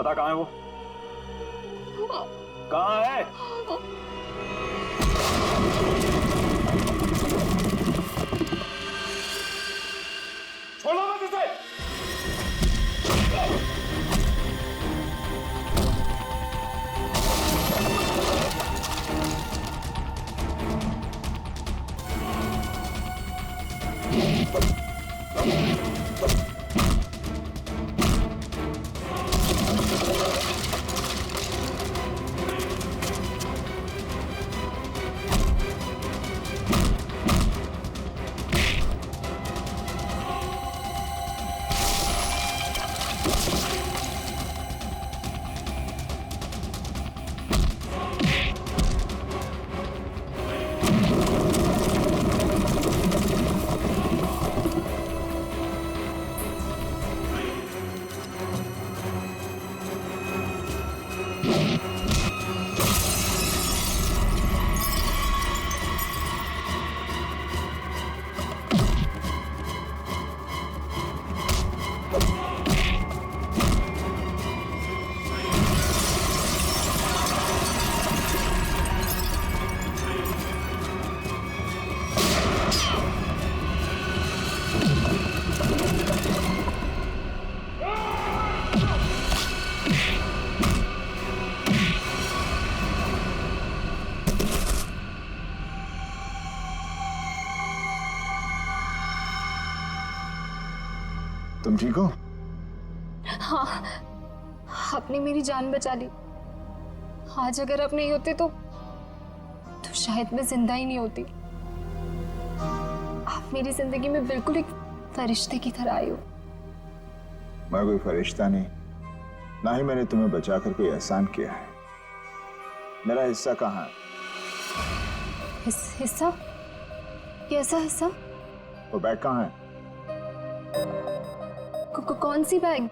बता कहाँ है वो? कहाँ है? छोड़ो मत इसे। तुम ठीक हो? हाँ, आपने मेरी जान बचा ली। आज अगर आप नहीं होते तो शायद मैं जिंदा ही नहीं होती। आप मेरी जिंदगी में बिल्कुल एक फरिश्ते की तरह आए हो। मैं कोई फरिश्ता नहीं, ना ही मैंने तुम्हें बचाकर कोई एहसान किया है। मेरा हिस्सा कहाँ है? हिस्सा? कैसा हिस्सा? वो बैग कहाँ है? कौन सी बैग?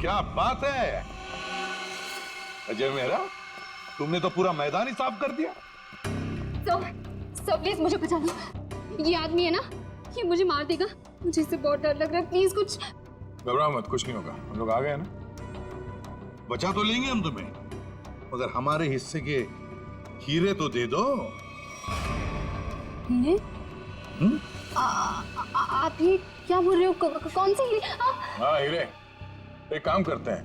क्या बात है अजय मेरा, तुमने तो पूरा मैदान ही साफ कर दिया। सब प्लीज मुझे बचा लो। ये आदमी है ना, ये मुझे मार देगा। मुझे इससे बहुत डर लग रहा है। प्लीज कुछ। घबराओ मत, कुछ नहीं होगा। हम लोग आ गए ना, बचा तो लेंगे हम तुम्हें, मगर हमारे हिस्से के हीरे तो दे दो। हीरे? आप ये क्या बोल रहे हो? कौन से हीरे? हाँ हीरे। एक काम करते हैं,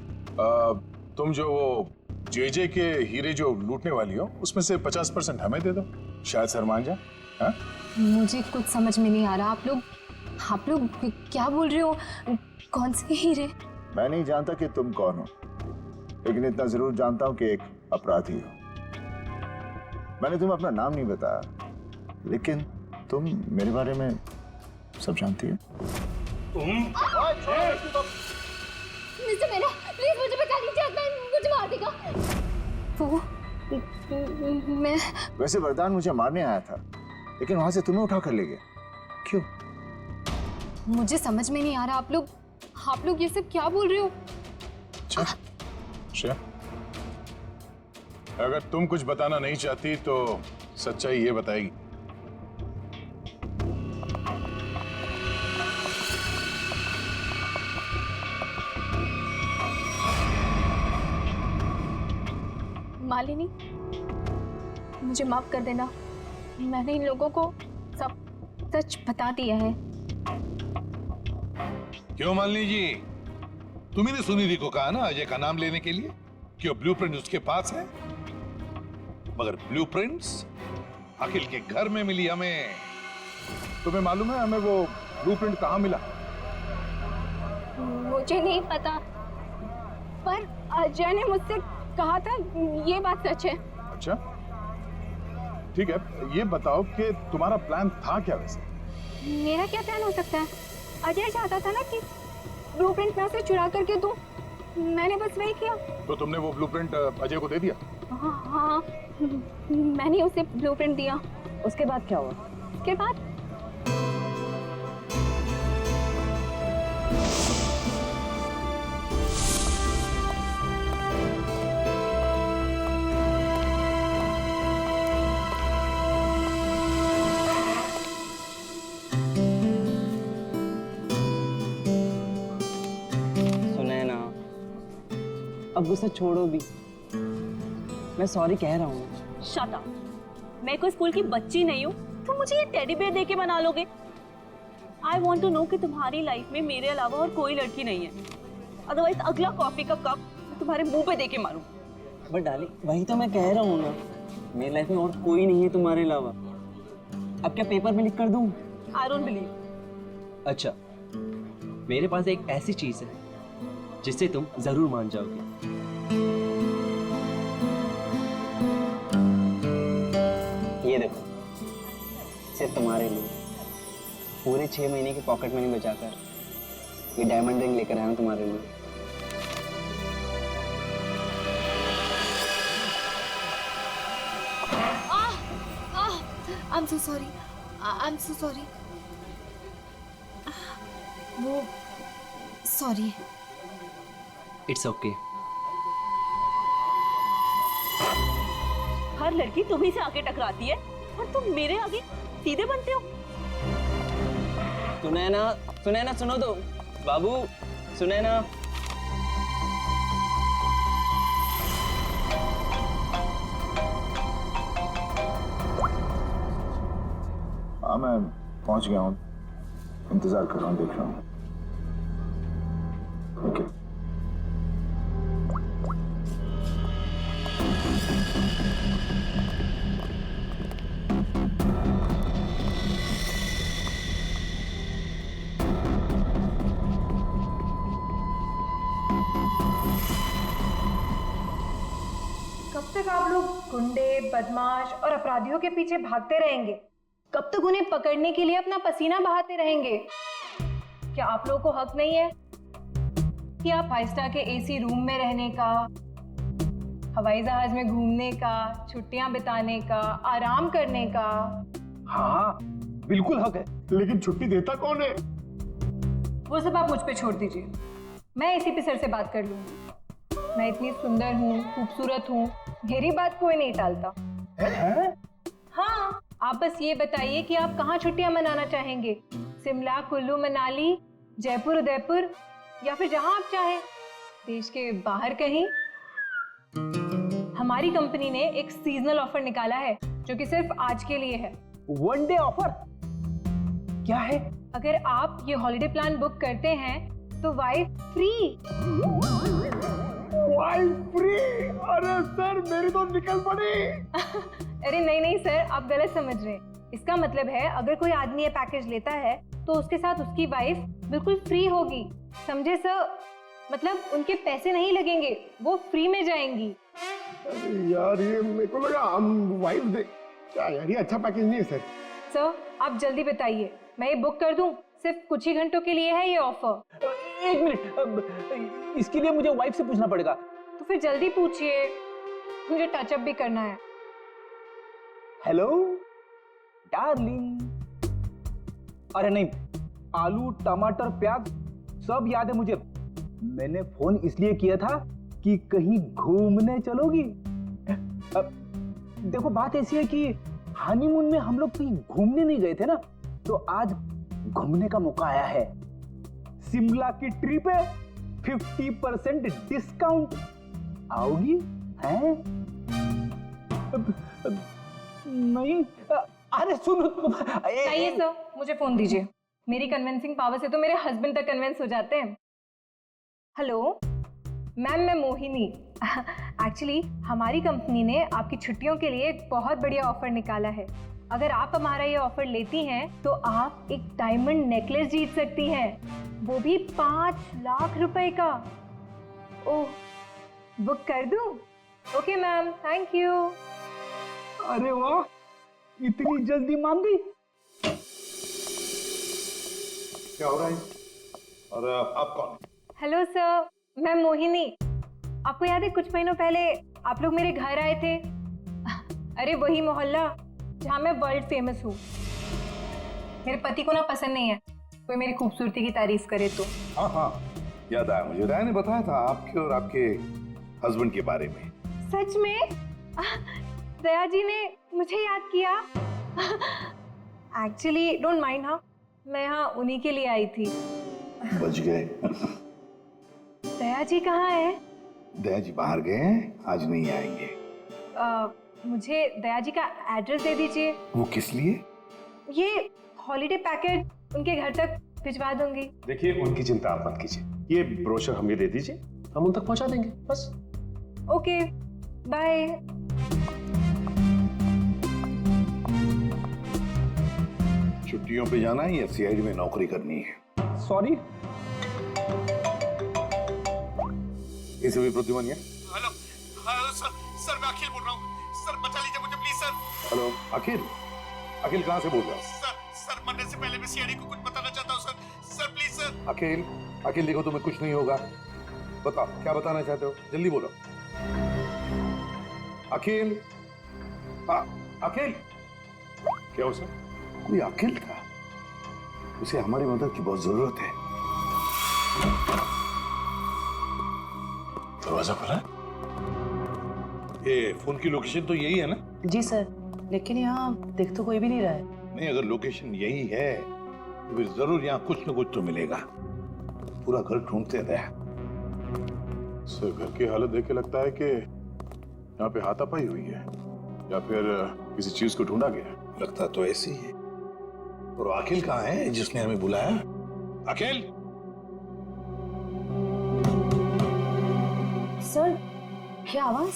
तुम जो वो जे के हीरे जो लूटने वाली हो उसमें से 50% हमें दे दो, शायद सर मान जाए। हाँ? मुझे कुछ समझ में नहीं आ रहा। आप लोग क्या बोल रहे हो? कौन से हीरे? मैं नहीं जानता कि तुम कौन हो, लेकिन इतना जरूर जानता हूं कि एक अपराधी हो। मैंने तुम्हें अपना नाम नहीं बताया, लेकिन तुम मेरे बारे में सब जानती हो। मिस्टर मेरा, प्लीज मुझे बचा लीजिए। मुझे मार देगा वो। मैं वैसे वरदान मुझे मारने आया था, लेकिन वहां से तुम्हें उठा कर ले गया। क्यों? मुझे समझ में नहीं आ रहा। आप लोग ये सब क्या बोल रहे हो? अच्छा, अगर तुम कुछ बताना नहीं चाहती तो सच्चाई ये बताएगी। मालिनी, मुझे माफ कर देना। मैंने इन लोगों को सब सच बता दिया है। क्यों मालिनी जी, तुम्ही ने सुनीति को कहा ना अजय का नाम लेने के लिए कि वो ब्लूप्रिंट उसके पास है, मगर ब्लूप्रिंट्स अखिल के घर में मिली हमें। तुम्हें मालूम है हमें वो ब्लूप्रिंट कहाँ मिला? मुझे नहीं पता, पर अजय ने मुझसे कहा था। ये बात सच है। अच्छा ठीक है, ये बताओ कि तुम्हारा प्लान था क्या वैसे? मेरा क्या प्लान हो सकता है? अजय चाहता था ना कि ब्लूप्रिंट मैं उसे चुरा करके दूं। मैंने बस वही किया। तो तुमने वो ब्लूप्रिंट अजय को दे दिया? हाँ, मैंने उसे ब्लूप्रिंट दिया। उसके बाद क्या हुआ? उसके बाद अब गुस्सा छोड़ो भी, मैं सॉरी कह रहा हूँ। Shut up. मैं कोई स्कूल की बच्ची नहीं हूँ तो मुझे ये टेडी बेयर देके मना लोगे? आई वॉन्ट टू नो कि तुम्हारी लाइफ में मेरे अलावा और कोई लड़की नहीं है, अदरवाइज अगला कॉफी का कप मैं तुम्हारे मुंह पे देके मारूं। बट डार्लिंग वही तो मैं कह रहा हूँ ना, मेरी लाइफ में और कोई नहीं है तुम्हारे अलावा। अब क्या पेपर में लिख कर दूँ? I don't believe. अच्छा, मेरे पास एक ऐसी चीज है जिससे तुम जरूर मान जाओगे। ये देखो, सिर्फ तुम्हारे लिए पूरे 6 महीने की पॉकेट मनी बचाकर ये डायमंड रिंग लेकर आया हूं तुम्हारे लिए। I'm so sorry. I'm so sorry. वो सॉरी। It's okay. हर लड़की तुम्ही से आगे टकराती है और तुम मेरे आगे सीधे बनते हो। सुनैना सुनो तो, बाबू सुनैना। हाँ मैं पहुंच गया हूँ, इंतजार कर रहा हूँ, देख रहा हूँ। ओके। कब तक आप लोग गुंडे, बदमाश और अपराधियों के पीछे भागते रहेंगे? कब तक उन्हें पकड़ने के लिए अपना पसीना बहाते रहेंगे? क्या आप लोगों को हक नहीं है कि आप 5 स्टार के एसी रूम में रहने का, हवाई जहाज में घूमने का, छुट्टियां बिताने का, आराम करने का? हाँ बिल्कुल हक है, लेकिन छुट्टी देता कौन है? वो सब आप मुझ पे छोड़ दीजिए, मैं एसीपी सर से बात कर लूंगी। मैं इतनी सुंदर हूँ, खूबसूरत हूँ, मेरी बात कोई नहीं टालता। हाँ, आप बस ये बताइए कि आप कहाँ छुट्टियां मनाना चाहेंगे? शिमला, कुल्लू, मनाली, जयपुर, उदयपुर, या फिर जहां आप चाहें, देश के बाहर कहीं। हमारी कंपनी ने एक सीजनल ऑफर निकाला है जो कि सिर्फ आज के लिए है। वन डे ऑफर क्या है? अगर आप ये हॉलिडे प्लान बुक करते हैं तो वाइफ फ्री। Wife free? अरे सर मेरी तो निकल पड़ी। अरे नहीं सर, आप गलत समझ रहे हैं। इसका मतलब है अगर कोई आदमी ये पैकेज लेता है तो उसके साथ उसकी वाइफ बिल्कुल फ्री होगी, समझे सर? मतलब उनके पैसे नहीं लगेंगे, वो फ्री में जाएंगी। अरे यार ये मेरे को लगा हम वाइफ दे। क्या यार ये अच्छा पैकेज नहीं है सर। सर आप जल्दी बताइए, मैं ये बुक कर दूं? सिर्फ कुछ ही घंटों के लिए है ये ऑफर। एक मिनट, इसके लिए मुझे वाइफ से पूछना पड़ेगा। तो फिर जल्दी पूछिए, मुझे टचअप भी करना है। Hello darling. अरे नहीं, आलू, टमाटर, प्याज सब याद है मुझे। मैंने फोन इसलिए किया था कि कहीं घूमने चलोगी। अब देखो बात ऐसी है कि हनीमून में हम लोग कहीं घूमने नहीं गए थे ना, तो आज घूमने का मौका आया है। शिमला की ट्रिप है, 50% डिस्काउंट। आओगी हैं? नहीं, अरे सुनो। चाहिए सर, मुझे फोन दीजिए। मेरी कन्विंसिंग पावर से तो मेरे हस्बैंड तक कन्विंस हो जाते हैं। हेलो मैम, मैं मोहिनी। एक्चुअली हमारी कंपनी ने आपकी छुट्टियों के लिए एक बहुत बढ़िया ऑफर निकाला है। अगर आप हमारा ये ऑफर लेती हैं तो आप एक डायमंड नेकलेस जीत सकती हैं, वो भी 5 लाख रुपए का। ओह, बुक कर दूं? Okay ma'am, thank you. अरे वाह, इतनी जल्दी मान गई। क्या हो रहा है? और आप कौन? हेलो सर, मैं मोहिनी। आपको याद है कुछ महीनों पहले आप लोग मेरे घर आए थे? अरे वही मोहल्ला जहाँ मैं वर्ल्ड फेमस हूँ। मेरे पति को ना पसंद नहीं है कोई मेरी खूबसूरती की तारीफ करे तो। हाँ हाँ याद आया मुझे, राय ने बताया था आपके और आपके हस्बैंड के बारे में। सच में? दया जी ने मुझे याद किया। एक्चुअली डोंट माइंड, हाँ मैं यहाँ उन्हीं के लिए आई थी। बच गए। दया जी कहाँ है? दया जी बाहर गए हैं, आज नहीं आएंगे। मुझे दया जी का एड्रेस दे दीजिए। वो किस लिए? ये हॉलीडे पैकेट उनके घर तक भिजवा दूंगी। देखिए, उनकी चिंता आप मत कीजिए, ये ब्रोशर हमें दे दीजिए, हम उन तक पहुंचा देंगे बस। Okay, bye. छुट्टियों पे जाना है या सीआईडी में नौकरी करनी है? सॉरी। इसे भी प्रतिमानिया। हेलो सर, सर मैं अखिल बोल रहा हूँ, सर बचा लीजिए मुझे प्लीज सर। हेलो अखिल, अखिल कहाँ से बोल रहा है? सर मरने से पहले मैं सीआईडी को कुछ बताना चाहता हूँ सर प्लीज सर। अखिल, अखिल देखो तुम्हें कुछ नहीं होगा, बताओ क्या बताना चाहते हो, जल्दी बोलो। अखिल, अखिल। क्या हो सर? कोई अखिल था, उसे हमारी मदद की बहुत जरूरत है। दरवाजा खुला? ये फोन की लोकेशन तो यही है ना? जी सर, लेकिन यहाँ दिख तो कोई भी नहीं रहा है। नहीं, अगर लोकेशन यही है तो फिर जरूर यहाँ कुछ न कुछ तो मिलेगा। पूरा घर ढूंढते रहे। सर, घर की हालत देख के लगता है कि यहाँ पे हाथापाई हुई है या फिर किसी चीज को ढूंढा गया है। लगता तो ऐसे ही है। और अखिल कहाँ है जिसने हमें बुलाया? अखिल? सर, क्या आवाज?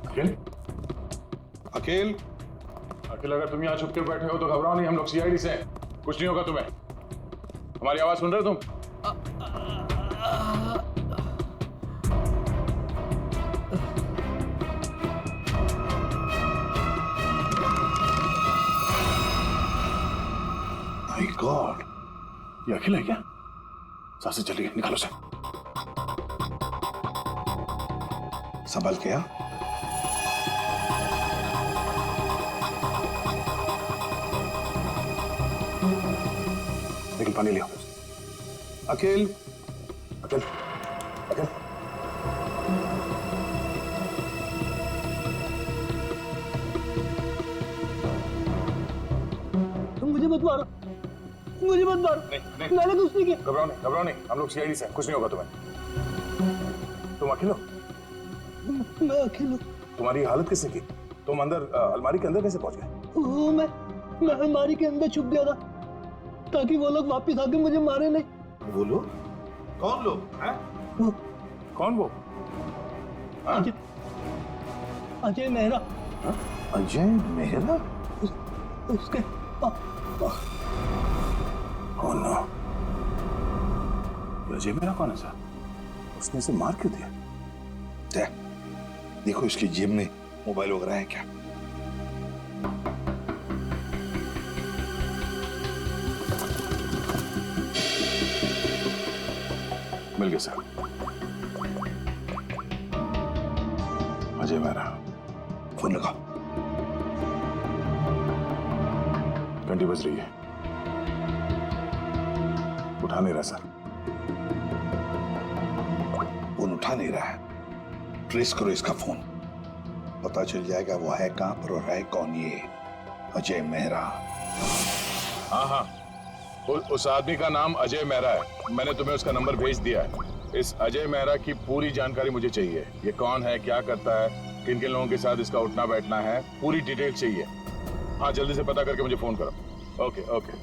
अखिल? अखिल? अखिल, अगर तुम यहाँ छुप के बैठे हो तो घबराओ नहीं, हम लोग सीआईडी से हैं, कुछ नहीं होगा तुम्हें। हमारी आवाज सुन रहे हो तुम? माय गॉड, ये अखिल है क्या? सांसें चली गई, निकालो से। संभल के। लेकिन पानी लिया। अखिल, अखिल, अखिल। मुझे मत मारो, मुझे मत मारो। नहीं, मैंने कुछ नहीं किया। घबराओ नहीं, हम लोग सीआईडी से हैं, कुछ नहीं होगा तुम्हें। तुम अखिल हो? मैं अखिल हूँ। तुम्हारी हालत किसने की? तुम अंदर अलमारी के अंदर कैसे पहुंच गए? मैं अलमारी के अंदर छुप गया था ताकि वो लोग वापस आके मुझे मारे नहीं। वो लोग? कौन लोग? हैं? कौन वो? अजय मेहरा। अजय मेहरा? उसके Oh no. अजय मेरा कौन है सर? उसने इसे मार क्यों दिया? देखो इसकी जेब में मोबाइल वगैरह है क्या? मिल गया सर। अजय मेहरा। फोन लगाओ। घंटी बज रही है, उठा नहीं रहा सर। फोन उठा नहीं रहा है, ट्रेस करो इसका फोन, पता चल जाएगा वो है कहां पर और है कौन ये अजय मेहरा। हाँ, उस आदमी का नाम अजय मेहरा है, मैंने तुम्हें उसका नंबर भेज दिया है। इस अजय मेहरा की पूरी जानकारी मुझे चाहिए। ये कौन है, क्या करता है, किन किन लोगों के साथ इसका उठना बैठना है, पूरी डिटेल चाहिए। हाँ, जल्दी से पता करके मुझे फोन करो। Okay okay.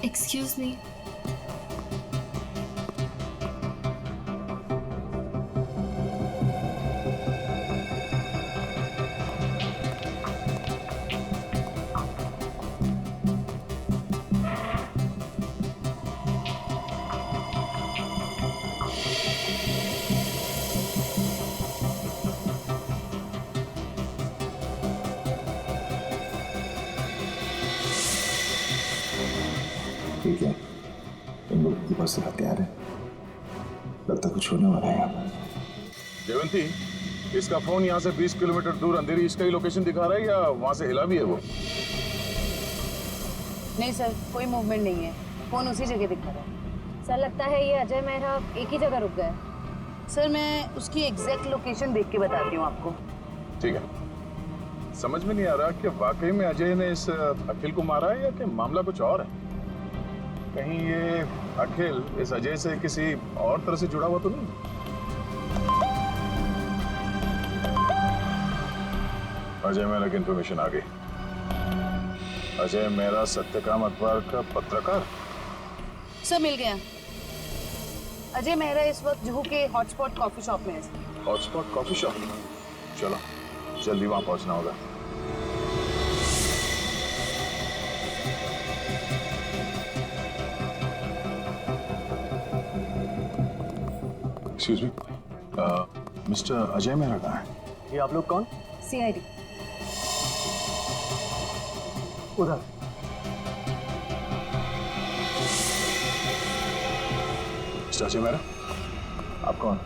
Excuse me. ठीक है, तुम लोग की बस तैयार है, लगता कुछ होने वाला है यहाँ पर। जयवंती, इसका फोन यहाँ से 20 किलोमीटर दूर अंधेरी इसका ही लोकेशन दिखा रहा है या वहां से हिला भी है वो? नहीं सर, कोई मूवमेंट नहीं है, फोन उसी जगह दिखा रहा है। सर लगता है ये अजय मेहरा एक ही जगह रुक गए। सर मैं उसकी एग्जैक्ट लोकेशन देख के बताती हूँ आपको। ठीक है, समझ में नहीं आ रहा कि वाकई में अजय ने इस अखिल को मारा है या कि मामला कुछ और है। कहीं ये अखिल इस अजय से किसी और तरह से जुड़ा हुआ तो नहीं? अजय मेहरा की इंफॉर्मेशन आ गई। अजय मेहरा सत्यकाम अखबार का पत्रकार। सर मिल गया। अजय मेहरा इस वक्त जुहू के हॉटस्पॉट कॉफी शॉप में है। हॉटस्पॉट कॉफी शॉप, चलो जल्दी वहां पहुंचना होगा। Excuse me, mister Ajay Mehra कहाँ है? ये आप लोग कौन? CID। उधर। मिस्टर अजय मेहरा, आप कौन?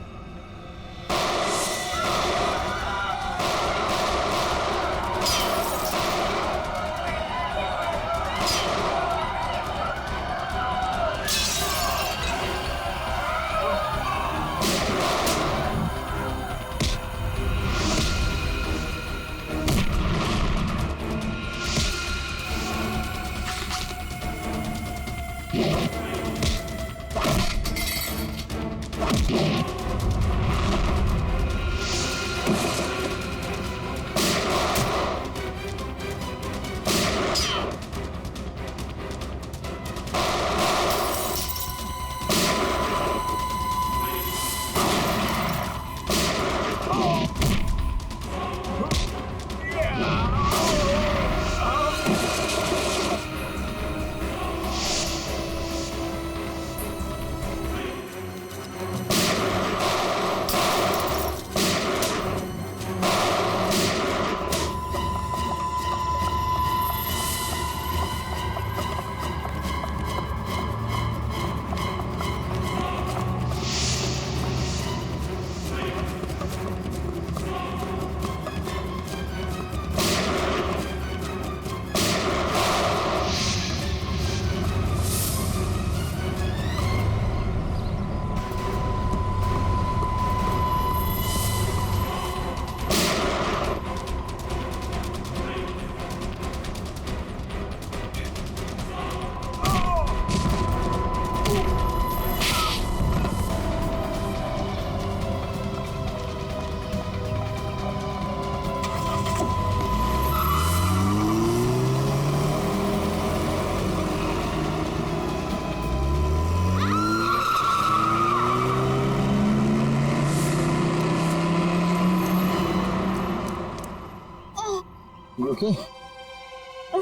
Okay.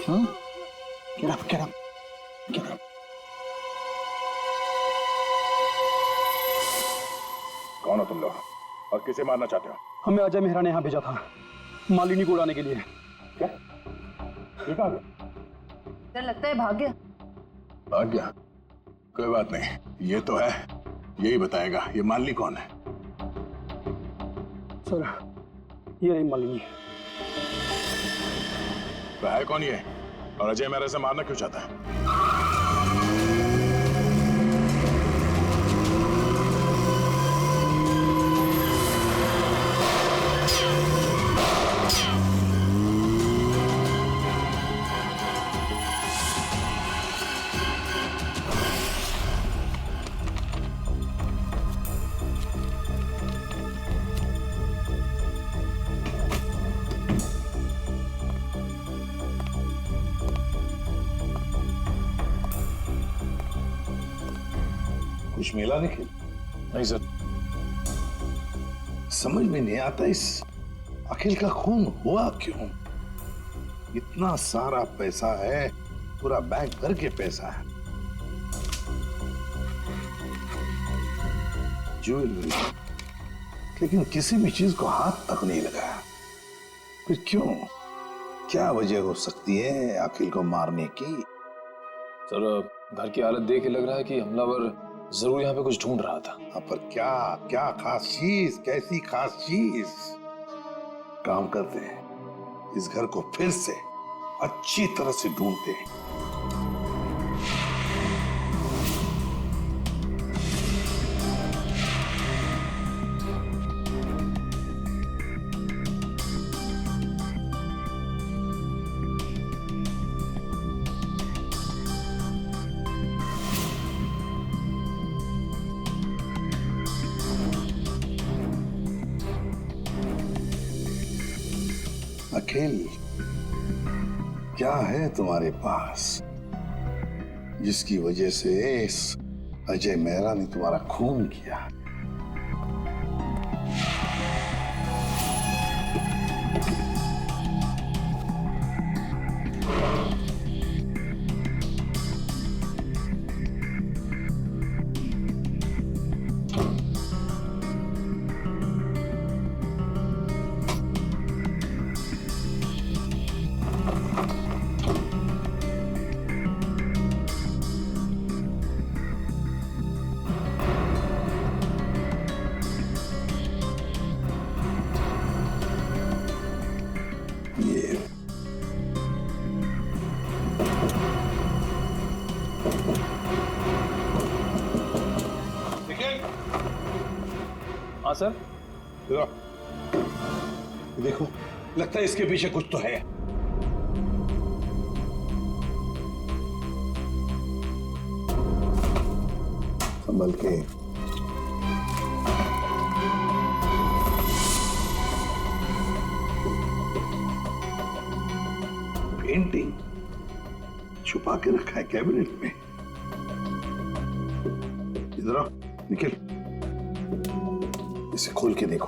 Huh? Get up, get up, get up. कौन हो तुम लोग और किसे मारना चाहते हो? हमें अजय मेहरा ने यहाँ भेजा था मालिनी को उड़ाने के लिए। क्या? ये कहाँ गया? सर लगता है भाग गया। भाग गया? कोई बात नहीं, ये तो है, यही बताएगा ये मालिनी कौन है। सर ये रही मालिनी। वह है कौन ये और अजय मेहरा से मारना क्यों चाहता है? कुछ मिला निखिल? नहीं सर, समझ में नहीं आता इस अखिल का खून हुआ क्यों? इतना सारा पैसा है, पूरा बैंक भर के पैसा है, ज्वेलरी, लेकिन किसी भी चीज को हाथ तक नहीं लगाया। फिर क्यों? क्या वजह हो सकती है अखिल को मारने की? सर घर की हालत देख के लग रहा है कि हमलावर जरूर यहाँ पे कुछ ढूंढ रहा था। पर क्या क्या खास चीज, कैसी खास चीज? काम करते हैं, इस घर को फिर से अच्छी तरह से ढूंढते हैं। अखिल, क्या है तुम्हारे पास जिसकी वजह से इस अजय मेहरा ने तुम्हारा खून किया? हाँ सर। देखो, लगता है इसके पीछे कुछ तो है। संभल के। पेंटिंग छुपा के रखा है कैबिनेट में। इधर आओ, निखिल, इसे खोल के देखो।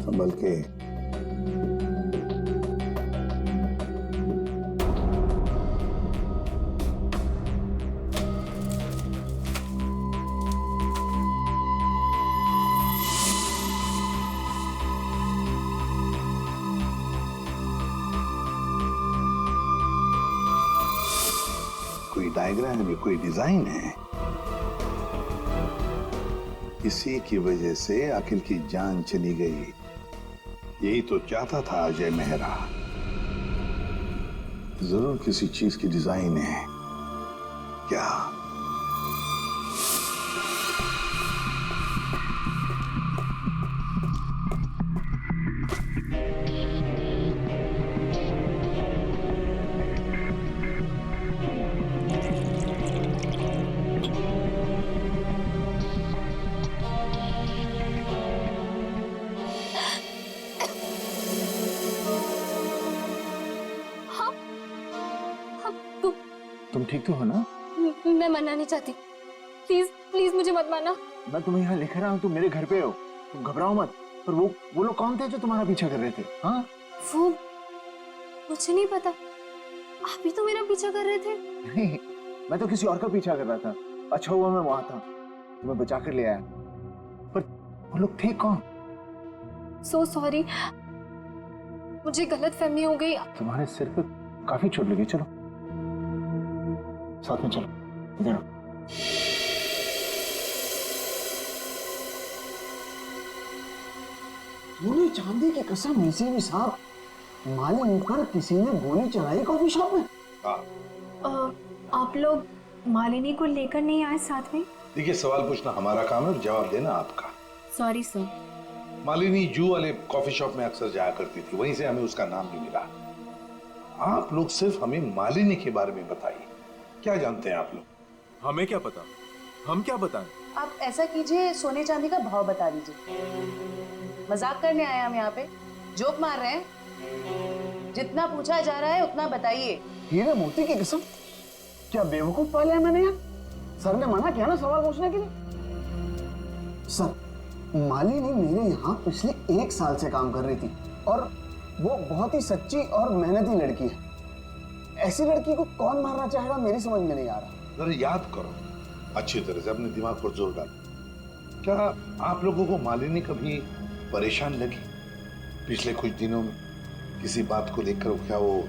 संभल के। कोई डायग्राम है, कोई डिजाइन है। इसी की वजह से अखिल की जान चली गई। यही तो चाहता था अजय मेहरा। जरूर किसी चीज की डिजाइन है। क्या? तुम ठीक तो हो ना? मैं मरना नहीं चाहती। प्लीज प्लीज मुझे मत मारना। मैं तुम्हें यहाँ लिख रहा हूँ, तुम मेरे घर पे हो, तुम घबराओ मत। पर वो लोग कौन थे जो तुम्हारा पीछा कर रहे थे? हाँ, वो मुझे नहीं पता। आप ही तो मेरा पीछा कर रहे थे। नहीं, मैं तो किसी और का पीछा कर रहा था। अच्छा हुआ मैं वहां था, तुम्हें बचा कर ले आया। पर वो लोग थे कौन? सो सॉरी, मुझे गलतफहमी हो गई। तुम्हारे सिर पे काफी चोट लगी। चलो साथ में चलो। इधर आओ। तूने चांदी की कसम इसी भी साहब, मालिक पर किसी ने गोली चलाई कॉफी शॉप में? आप लोग मालिनी को लेकर नहीं आए साथ में? देखिए, सवाल पूछना हमारा काम है और जवाब देना आपका। Sorry sir. मालिनी जू वाले कॉफी शॉप में अक्सर जाया करती थी, वहीं से हमें उसका नाम भी मिला। आप लोग सिर्फ हमें मालिनी के बारे में बताइए, क्या जानते हैं आप लोग? हमें क्या पता, हम क्या बताएं? आप ऐसा कीजिए, सोने चांदी का भाव बता दीजिए। मजाक करने आए हम यहाँ पे, जोक मार रहे हैं। जितना पूछा जा रहा है उतना बताइए। हीरे मोती की कसम, क्या बेवकूफ पाले हैं मैंने यार? सर ने मना किया ना सवाल पूछने के लिए। सर, मालिनी मेरे यहाँ पिछले 1 साल से काम कर रही थी और वो बहुत ही सच्ची और मेहनती लड़की है। ऐसी लड़की को कौन मारना चाहेगा, मेरी समझ में नहीं आ रहा। जरा याद करो अच्छी तरह से, अपने दिमाग पर जोर डालो। क्या आप लोगों को मालिनी कभी परेशान लगी पिछले कुछ दिनों में? किसी बात को लेकर क्या वो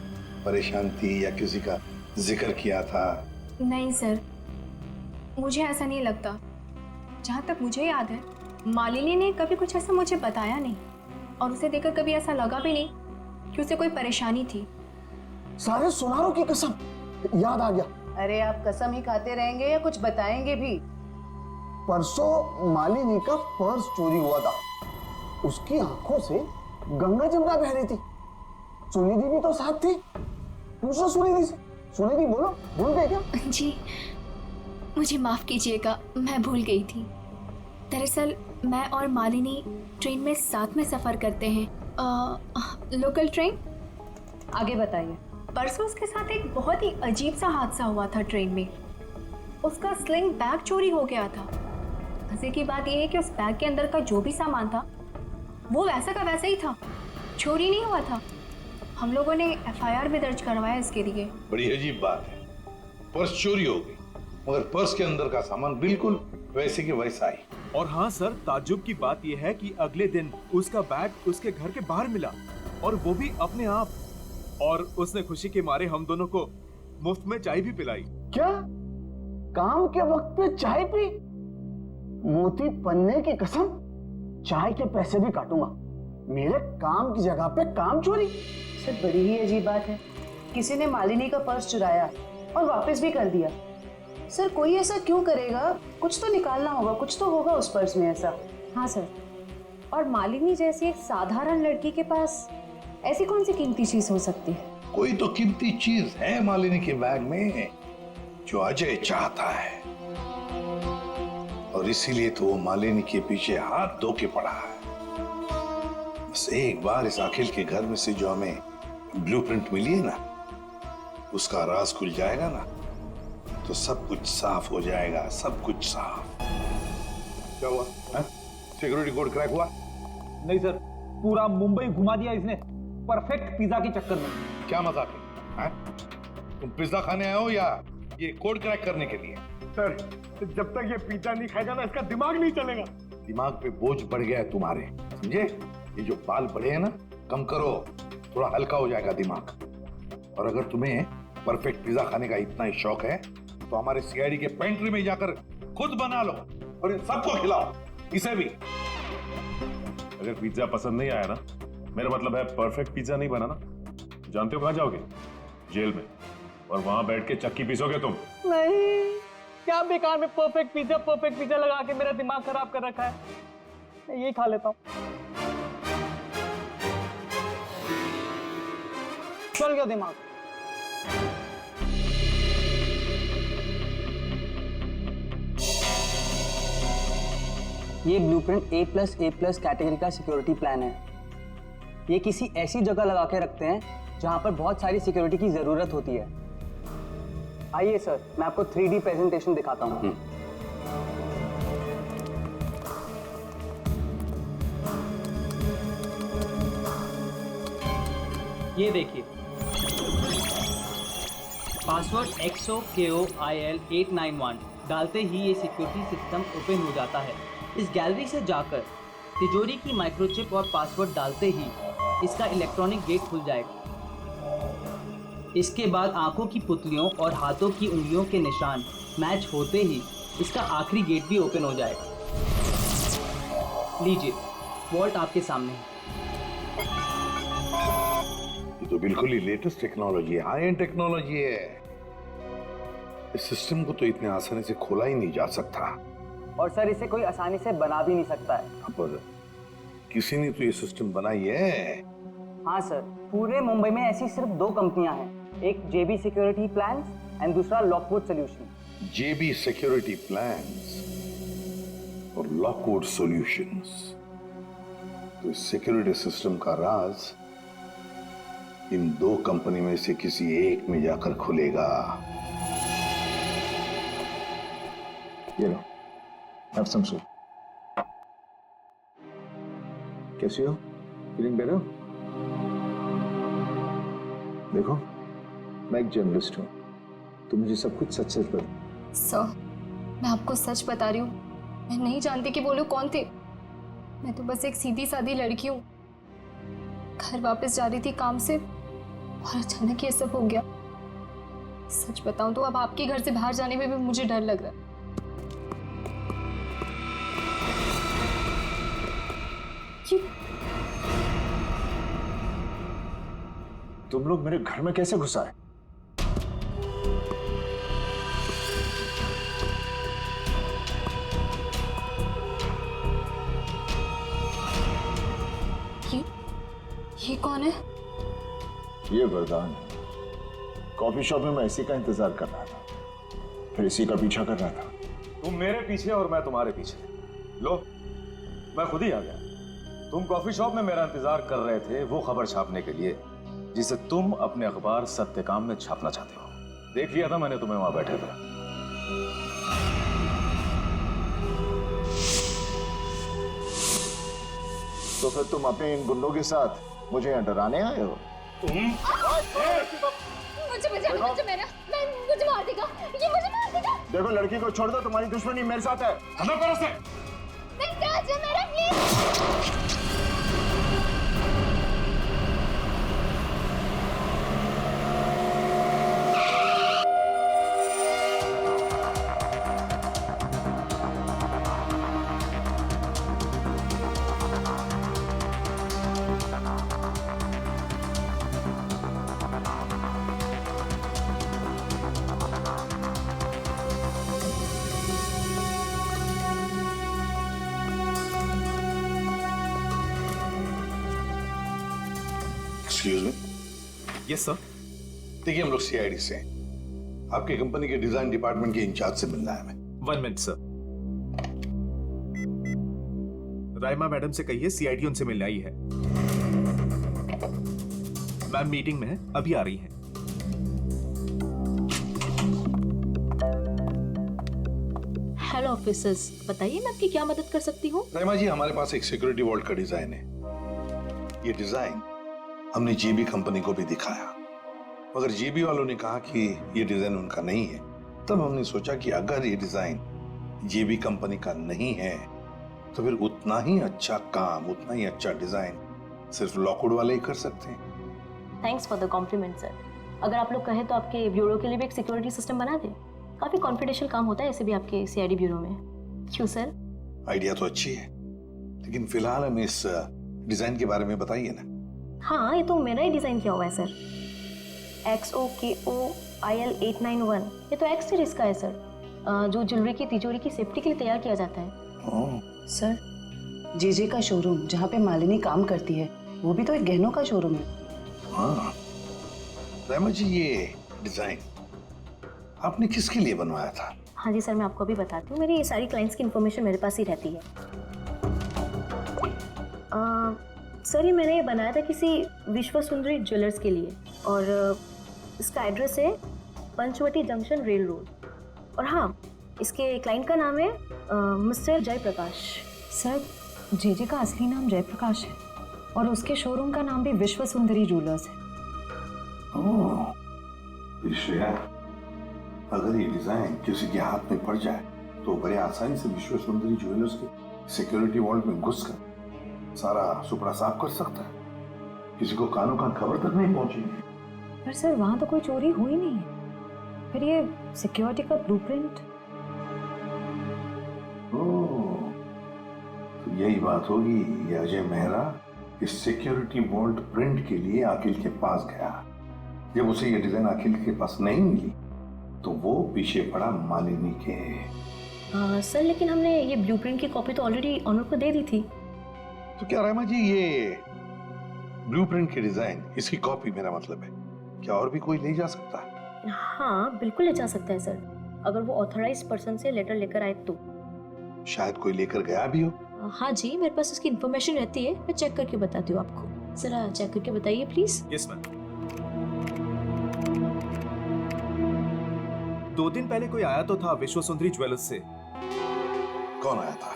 परेशान थी या किसी का जिक्र किया था? नहीं सर, मुझे ऐसा नहीं लगता। जहाँ तक मुझे याद है, मालिनी ने कभी कुछ ऐसा मुझे बताया नहीं और उसे देखकर कभी ऐसा लगा भी नहीं कि उसे कोई परेशानी थी। सारे सुनारों की कसम, याद आ गया। अरे आप कसम ही खाते रहेंगे या कुछ बताएंगे भी? परसों मालिनी का पर्स चोरी हुआ था। उसकी आंखों से गंगा जमुना बह रही थी। सुनिधि भी तो साथ थी। पूछो सुनिधि से। सुनिधि बोलो, भूल गए क्या? जी मुझे माफ कीजिएगा, मैं भूल गई थी। दरअसल मैं और मालिनी ट्रेन में साथ में सफर करते हैं, लोकल ट्रेन। आगे बताइए। परसों उसके साथ एक बहुत ही अजीब सा हादसा हुआ था ट्रेन में। उसका स्लिंग बैग चोरी हो गया था। मजे की बात यह है कि उस बैग के अंदर का जो भी सामान था वो वैसा का वैसा ही था, चोरी नहीं हुआ था। हम लोगों ने FIR भी दर्ज करवाया इसके लिए। बड़ी अजीब बात है, पर्स चोरी हो गई मगर पर्स के अंदर का सामान बिल्कुल वैसे के वैसा ही। और हाँ सर, ताज्जुब की बात यह है कि अगले दिन उसका बैग उसके घर के बाहर मिला और वो भी अपने आप। और उसने खुशी के मारे हम दोनों को मुफ्त में चाय भी पिलाई। क्या? काम के वक्त पे चाय पी? मोती पन्ने की कसम, चाय के पैसे भी काटूंगा। मेरे काम की जगह पे काम चोरी? सर बड़ी ही अजीब बात है, किसी ने मालिनी का पर्स चुराया और वापस भी कर दिया। सर कोई ऐसा क्यों करेगा? कुछ तो निकालना होगा, कुछ तो होगा उस पर्स में ऐसा। हाँ सर, और मालिनी जैसी एक साधारण लड़की के पास ऐसी कौन सी कीमती चीज हो सकती है? कोई तो कीमती चीज है मालिनी के बैग में जो अजय चाहता है और इसीलिए तो वो मालिनी के पीछे हाथ धो के पड़ा है। बस एक बार इस अखिल के घर में से जो हमें ब्लूप्रिंट मिली है ना, उसका राज खुल जाएगा ना तो सब कुछ साफ हो जाएगा, सब कुछ साफ। क्या हुआ? सिक्योरिटी कोड क्रैक हुआ? नहीं सर, पूरा मुंबई घुमा दिया इसने परफेक्ट पिज्जा के चक्कर में। क्या मजाक है? तुम पिज्जा खाने आए हो या ये कोड क्रैक करने के लिए? सर जब तक ये पिज्जा नहीं खाएगा ना इसका दिमाग नहीं चलेगा। दिमाग पे बोझ बढ़ गया है तुम्हारे, समझे? ये जो बाल बढ़े हैं ना, कम करो, थोड़ा हल्का हो जाएगा दिमाग। और अगर तुम्हें परफेक्ट पिज्जा खाने का इतना ही शौक है तो हमारे CID के पेंट्री में जाकर खुद बना लो और इन सबको खिलाओ, इसे भी। अगर पिज्जा पसंद नहीं आया ना, मेरा मतलब है परफेक्ट पिज्जा नहीं बना ना, जानते हो कहाँ जाओगे? जेल में। और वहां बैठ के चक्की पीसोगे तुम। नहीं, क्या बेकार में परफेक्ट पिज्जा लगा के मेरा दिमाग खराब कर रखा है। मैं यही खा लेता हूँ। चल गया दिमाग। ये ब्लूप्रिंट A+A+ कैटेगरी का सिक्योरिटी प्लान है। ये किसी ऐसी जगह लगा के रखते हैं जहां पर बहुत सारी सिक्योरिटी की जरूरत होती है। आइए सर, मैं आपको 3D प्रेजेंटेशन दिखाता हूं। ये देखिए, पासवर्ड XOKOIL891 डालते ही ये सिक्योरिटी सिस्टम ओपन हो जाता है। इस गैलरी से जाकर तिजोरी की माइक्रोचिप और पासवर्ड डालते ही इसका इलेक्ट्रॉनिक गेट खुल जाएगा। इसके बाद आंखों की पुतलियों और हाथों की उंगलियों के निशान मैच होते ही इसका आखिरी गेट भी ओपन हो जाएगा। लीजिए, वॉल्ट आपके सामने है। ये तो बिल्कुल ही लेटेस्ट टेक्नोलॉजी है, हाई एंड टेक्नोलॉजी है। इस सिस्टम को तो इतने आसानी से खोला ही नहीं जा सकता। और सर, इसे कोई आसानी से बना भी नहीं सकता है। पर किसी ने तो ये सिस्टम बनाई है। हाँ सर, पूरे मुंबई में ऐसी सिर्फ 2 कंपनियां हैं, एक JB सिक्योरिटी प्लान्स एंड दूसरा Lockwood solution. JB security plans और लॉकवुड सॉल्यूशंस। तो इस सिक्योरिटी सिस्टम का राज इन 2 कंपनी में से किसी एक में जाकर खुलेगा। ये लो, have some soup. कैसी हो? Feeling better? देखो, मैं एक जर्नलिस्ट हूँ, तुम मुझे सब कुछ सच सच बता। सर, मैं आपको सच बता रही हूँ, मैं नहीं जानती कि वो लोग कौन थे। मैं तो बस एक सीधी सादी लड़की हूँ, घर वापस जा रही थी काम से और अचानक ये सब हो गया। सच बताऊं तो अब आपके घर से बाहर जाने में भी मुझे डर लग रहा है। तुम लोग मेरे घर में कैसे घुस आए? ये कौन है? ये वरदान है। कॉफी शॉप में मैं इसी का इंतजार कर रहा था, फिर इसी का पीछा कर रहा था। तुम मेरे पीछे और मैं तुम्हारे पीछे। लो, मैं खुद ही आ गया। तुम कॉफी शॉप में मेरा इंतजार कर रहे थे वो खबर छापने के लिए जिसे तुम अपने अखबार सत्यकाम में छापना चाहते हो। देख लिया था मैंने तुम्हें वहां बैठे हुए। तो फिर तुम अपने इन गुंडों के साथ मुझे यहाँ डराने आए हो? मुझे मार देगा, ये मुझे मार देगा। देखो, लड़की को छोड़ दो, तुम्हारी दुश्मनी मेरे साथ है। मेरा please. Excuse me. Yes sir. देखिए, हम लोग सीआईडी से हैं। आपकी कंपनी के डिजाइन डिपार्टमेंट के इंचार्ज से मिलना है हमें। 1 मिनट सर। राइमा मैडम से कहिए सीआईडी उनसे मिलने आई है। मैम मीटिंग में है, अभी आ रही हैं। हेलो ऑफिसर्स, बताइए मैं आपकी क्या मदद कर सकती हूँ? राइमा जी, हमारे पास एक सिक्योरिटी वॉल्ट का डिजाइन है। ये डिजाइन हमने जीबी कंपनी को भी दिखाया, मगर जीबी वालों ने कहा कि ये डिजाइन उनका नहीं है। तब हमने सोचा कि अगर ये डिजाइन जीबी कंपनी का नहीं है तो फिर उतना ही अच्छा काम, उतना ही अच्छा डिजाइन सिर्फ लॉकवुड वाले ही कर सकते हैं। Thanks for the compliment sir. अगर आप लोग कहें तो आपके ब्यूरो के लिए भी एक सिक्योरिटी सिस्टम बना दें। काफी कॉन्फिडेंशियल काम होता है ऐसे भी आपके सीआईडी ब्यूरो में। क्यों सर? आइडिया तो अच्छी है, लेकिन फिलहाल हमें इस डिजाइन के बारे में बताइए ना। हाँ, ये तो मेरा ही डिजाइन किया हुआ है सर। XOKOIL891, ये तो एक्स सीरीज का है सर, जो ज्वेलरी की तिजोरी की सेफ्टी के लिए तैयार किया जाता है। सर, जेजे का शोरूम जहाँ पे मालिनी काम करती है, वो भी तो एक गहनों का शोरूम है। हाँ राइमा जी, ये डिजाइन आपने किसके लिए बनवाया था? हाँ जी सर, मैं आपको अभी बताती हूँ। मेरी ये सारी क्लाइंट्स की इन्फॉर्मेशन मेरे पास ही रहती है। सर, ये मैंने बनाया था किसी विश्व सुंदरी ज्वेलर्स के लिए, और इसका एड्रेस है पंचवटी जंक्शन रेल रोड। और हाँ, इसके क्लाइंट का नाम है मिस्टर जयप्रकाश। सर, जेजे का असली नाम जयप्रकाश है और उसके शोरूम का नाम भी विश्व सुंदरी ज्वेलर्स है। ओह, श्रेया, अगर ये डिजाइन किसी के हाथ में पड़ जाए तो बड़े आसानी से विश्व सुंदरी ज्वेलर्स के सिक्योरिटी वॉल्ट में घुसकर सारा सुपड़ा साफ कर सकता है। किसी को कानो कान खबर तक नहीं पहुंचेगी। पर सर, वहां तो कोई चोरी हुई नहीं है। फिर ये सिक्योरिटी का ब्लूप्रिंट? ओह, तो यही बात होगी। ये अजय मेहरा इस सिक्योरिटी वॉल्ट प्रिंट के लिए अखिल के पास गया। जब उसे ये डिजाइन अखिल के पास नहीं मिली तो वो पीछे पड़ा मालिनी के। सर, लेकिन हमने ये ब्लूप्रिंट की कॉपी तो ऑलरेडी ऑनर को दे दी थी। तो क्या रामा जी, ये ब्लूप्रिंट की डिजाइन, इसकी कॉपी मेरा मतलब है, क्या और भी कोई ले जा सकता है? हाँ, बिल्कुल ले जा सकता है सर, अगर वो ऑथराइज्ड पर्सन से लेटर लेकर आए तो। शायद कोई लेकर गया भी हो। हाँ जी, मेरे पास इसकी इन्फॉर्मेशन रहती है, मैं चेक करके बताती हूँ आपको। जरा चेक करके बताइए प्लीज। Yes ma'am. 2 दिन पहले कोई आया तो था विश्व सुंदरी ज्वेलर्स से। कौन आया था?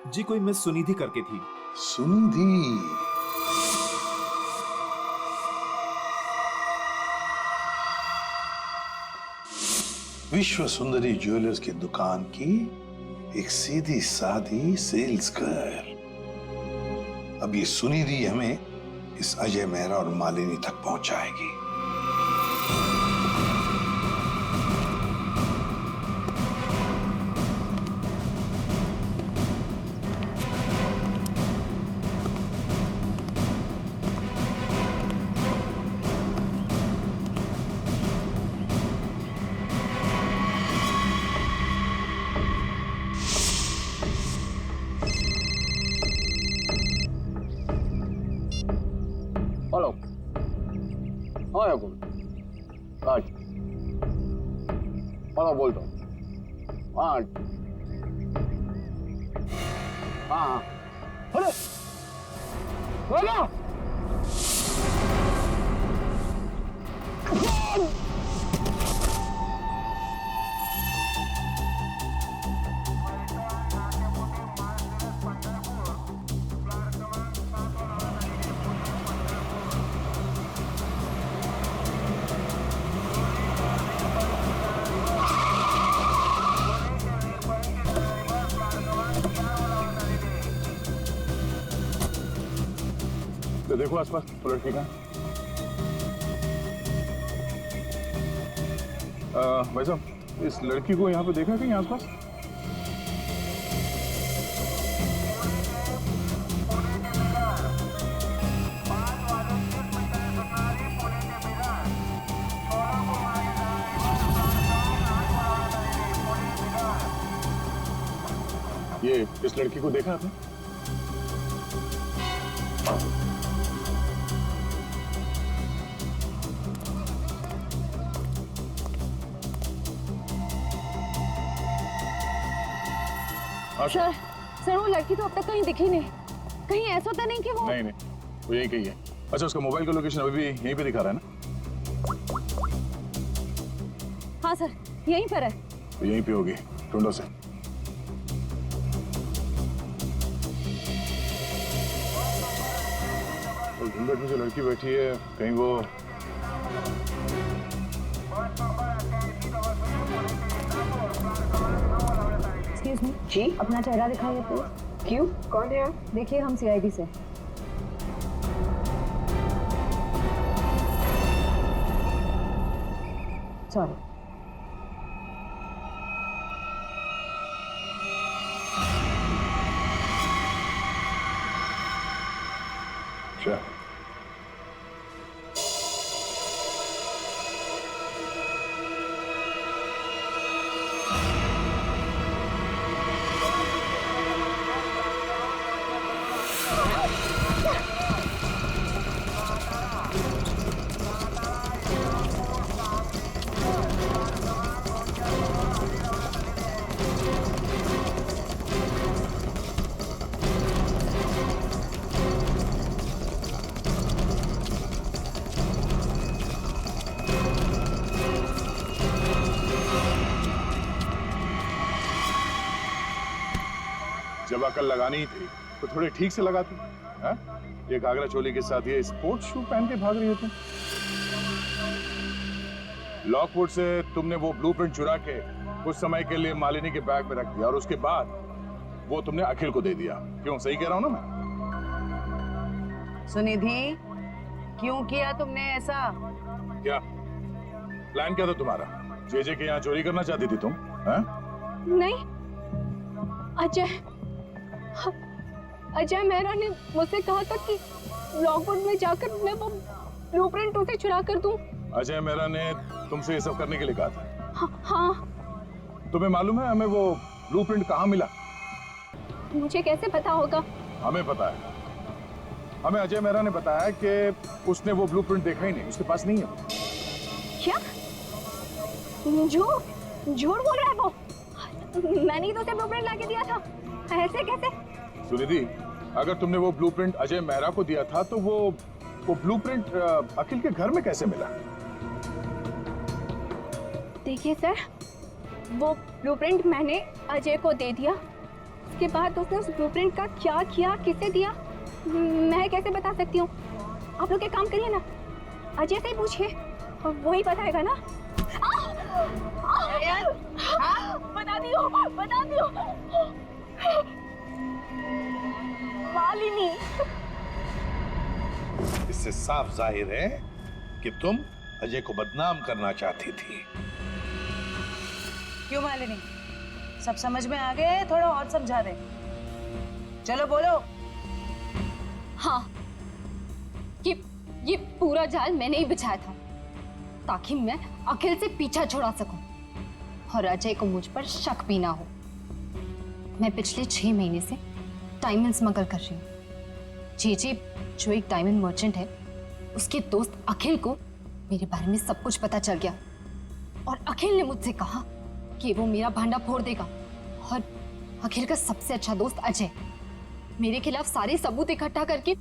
जी, कोई मिस सुनिधि करके थी। सुनिधि? विश्व सुंदरी ज्वेलर्स की दुकान की एक सीधी सादी सेल्स गर्ल। अब ये सुनिधि हमें इस अजय मेहरा और मालिनी तक पहुंचाएगी। वालेकुम। आज बोलता हूँ। हाँ अरे तो देखो आसपास वो लड़की का। भाई साहब, इस लड़की को यहाँ पे देखा कहीं आसपास? ये इस लड़की को देखा आपने? सर वो लड़की तो अब तक कहीं दिखी नहीं। कहीं ऐसा तो नहीं कि वो नहीं वो यही कही है। अच्छा, उसका मोबाइल का लोकेशन अभी भी यहीं पे दिखा रहा है ना? हाँ सर, यहीं पर है। तो यहीं पे होगी, ढूंढो से। तो घूंघट में जो लड़की बैठी है, कहीं वो एक्सक्यूज मी जी, अपना चेहरा दिखाइए प्लीज। क्यों, कौन है आप? देखिए, हम सीआईडी से। सॉरी। अच्छा, जब अकल लगानी ही थी तो थोड़ी ठीक से लगाती। हाँ? ये घाघरा चोली के साथ ये स्पोर्ट्स शू पहन के भाग रही हो तुम। लॉकवुड से तुमने वो ब्लूप्रिंट चुरा के कुछ समय के लिए मालिनी के बैग में रख दिया और उसके बाद वो तुमने अखिल को दे दिया। क्यों, सही कह रहा हूं ना मैं? सुनिधि, क्यों किया तुमने ऐसा? क्या प्लान क्या था तुम्हारा? जेजे के यहाँ चोरी करना चाहती थी तुम? हाँ? नहीं, अजय मेहरा ने मुझसे कहा था कि लॉकवुड में जाकर मैं वो ब्लूप्रिंट उसे चुरा कर दूं। अजय मेहरा ने तुमसे ये सब करने के लिए कहा था? हाँ। तुम्हें मालूम है हमें वो ब्लूप्रिंट कहाँ मिला? मुझे कैसे पता होगा? हमें पता है। हमें अजय मेहरा ने बताया कि उसने वो ब्लूप्रिंट देखा ही नहीं, उसके पास नहीं है। क्या? झूठ बोल रहा है वो। मैंने ही तो उसे ब्लूप्रिंट लाके दिया था। ऐसे कैसे? सुनिधि, अगर तुमने वो ब्लूप्रिंट अजय मेहरा को दिया था तो वो ब्लूप्रिंट अखिल के घर में कैसे मिला? देखिए सर, वो ब्लूप्रिंट मैंने अजय को दे दिया। उसके बाद उसने उस ब्लूप्रिंट का क्या किया, किसे दिया, मैं कैसे बता सकती हूँ? आप लोग एक काम करिए ना, अजय से ही पूछिए, वो ही बताएगा ना। बता दियो। मालिनी। इससे साफ जाहिर है कि तुम अजय को बदनाम करना चाहती थी। क्यों मालिनी, सब समझ में आ गए? थोड़ा और समझा दे। चलो बोलो। हाँ, ये पूरा जाल मैंने ही बिछाया था ताकि मैं अखिल से पीछा छुड़ा सकूं और अजय को मुझ पर शक भी ना हो। मैं पिछले 6 महीने से डायमंड स्मगल कर रही हूँ। जेजे जो एक डायमंड मर्चेंट है, उसके दोस्त अखिल को मेरे बारे में सब कुछ पता चल गया और अखिल ने मुझसे कहा कि वो मेरा भांडा फोड़ देगा। और अखिल का सबसे अच्छा दोस्त अजय मेरे खिलाफ सारे सबूत इकट्ठा करके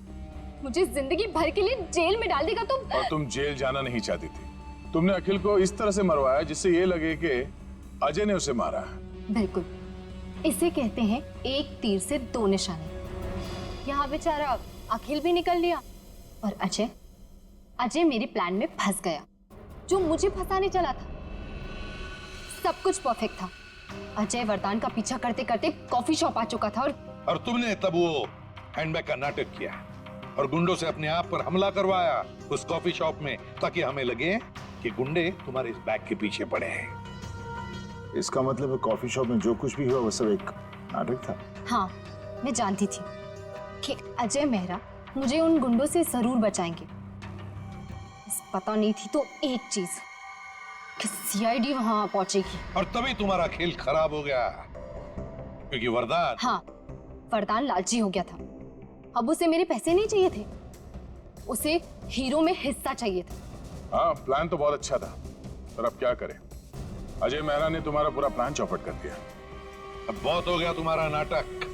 मुझे जिंदगी भर के लिए जेल में डाल देगा। और तुम जेल जाना नहीं चाहती थी। तुमने अखिल को इस तरह से मरवाया जिससे ये लगे कि अजय ने उसे मारा है। बिल्कुल, इसे कहते हैं एक तीर से दो निशाने। यहाँ बेचारा अखिल भी निकल लिया और अजय मेरे प्लान में फंस गया जो मुझे फंसाने चला था। सब कुछ परफेक्ट था। अजय वरदान का पीछा करते करते कॉफी शॉप आ चुका था और तुमने तब वो हैंडबैग का नाटक किया और गुंडों से अपने आप पर हमला करवाया उस कॉफी शॉप में, ताकि हमें लगे कि गुंडे तुम्हारे इस बैग के पीछे पड़े हैं। इसका मतलब है कॉफी शॉप में जो कुछ भी हुआ वो सब एक नाटक था। हाँ, मैं जानती थी कि अजय मेहरा मुझे उन गुंडों से जरूर बचाएंगे। बस पता नहीं थी तो एक चीज कि सीआईडी वहां पहुंचेगी। और तभी तुम्हारा खेल खराब हो गया क्योंकि वरदान। हाँ, वरदान लालची हो गया था। अब उसे मेरे पैसे नहीं चाहिए थे, उसे हीरो में हिस्सा चाहिए था। हाँ, प्लान तो बहुत अच्छा था, पर अब क्या करें? अजय मेहरा ने तुम्हारा पूरा प्लान चौपट कर दिया। अब बहुत हो गया तुम्हारा नाटक।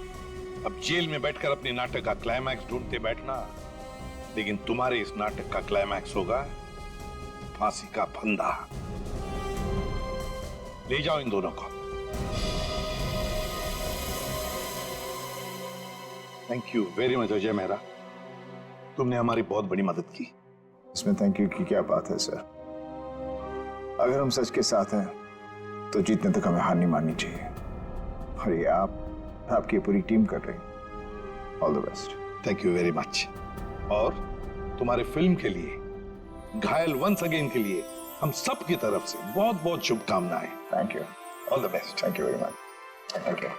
अब जेल में बैठकर अपने नाटक का क्लाइमैक्स ढूंढते बैठना, लेकिन तुम्हारे इस नाटक का क्लाइमैक्स होगा फांसी का फंदा। ले जाओ इन दोनों को। Thank you very much Ajay Mehra, तुमने हमारी बहुत बड़ी मदद की। इसमें थैंक यू की क्या बात है सर। अगर हम सच के साथ हैं तो जीतने तक हमें हार नहीं माननी चाहिए। और ये आपकी पूरी टीम कर रही है। All the best. Thank you very much. और तुम्हारे फिल्म के लिए, घायल वंस अगेन के लिए हम सब की तरफ से बहुत बहुत शुभकामनाएं। Thank you. All the best. Thank you very much. Thank you.